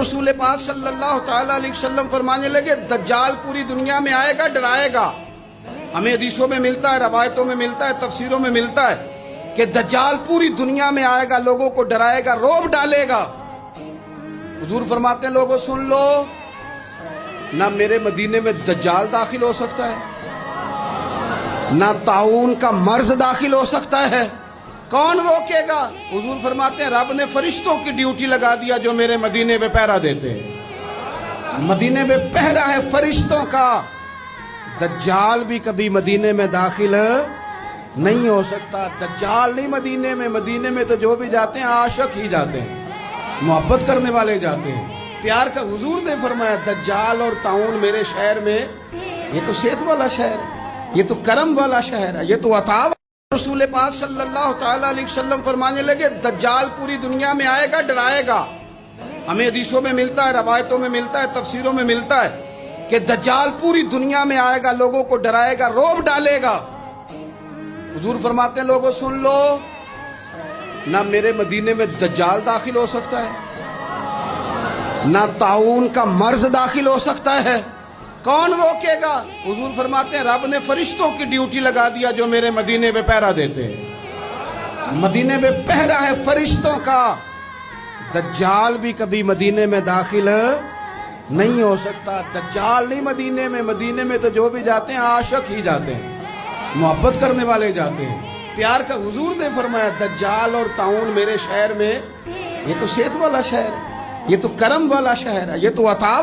रसूल पाक सल्लल्लाहु ताला अलैहि वसल्लम फरमाने लगे, दज्जाल पूरी दुनिया में आएगा, डराएगा। हमें हदीसों में मिलता है, रवायतों में मिलता है, तफसीरों में मिलता है कि दज्जाल पूरी दुनिया में आएगा, लोगों को डराएगा, रौब डालेगा। हुजूर फरमाते हैं, लोगों सुन लो, ना मेरे मदीने में दज्जाल दाखिल हो सकता है, ना ताऊन का मर्ज दाखिल हो सकता है। कौन रोकेगा? हुजूर फरमाते हैं, रब ने फरिश्तों की ड्यूटी लगा दिया जो मेरे मदीने में पहरा देते हैं। मदीने में पहरा है फरिश्तों का। दज्जाल भी कभी मदीने में दाखिल नहीं हो सकता। दज्जाल नहीं मदीने में तो जो भी जाते हैं आशिक ही जाते हैं, मोहब्बत करने वाले जाते हैं, प्यार का। हुजूर ने फरमाया, दज्जाल और ताऊन मेरे शहर में, ये तो सेहत वाला शहर है, ये तो करम वाला शहर है, ये तो अता। रसूल पाक सल्लल्लाहु ताला अलैहि वसल्लम फरमाने लगे, दज्जाल पूरी दुनिया में आएगा, डराएगा। हमें हदीसों में मिलता है, रवायतों में मिलता है, तफसीरों में मिलता है कि दज्जाल पूरी दुनिया में आएगा, लोगों को डराएगा, रौब डालेगा। हुजूर फरमाते हैं, लोगों सुन लो, ना मेरे मदीने में दज्जाल दाखिल हो सकता है, ना ताऊन का मर्ज दाखिल हो सकता है। कौन रोकेगा? हुजूर फरमाते हैं, रब ने फरिश्तों की ड्यूटी लगा दिया जो मेरे मदीने में पहरा देते हैं। मदीने में पहरा है फरिश्तों का। दज्जाल भी कभी मदीने में दाखिल नहीं हो सकता। दज्जाल नहीं मदीने में तो जो भी जाते हैं आशिक ही जाते हैं, मोहब्बत करने वाले जाते हैं, प्यार का। हुजूर ने फरमाया, दज्जाल और ताऊन मेरे शहर में, ये तो सेहत वाला शहर है, ये तो करम वाला शहर है, ये तो अता।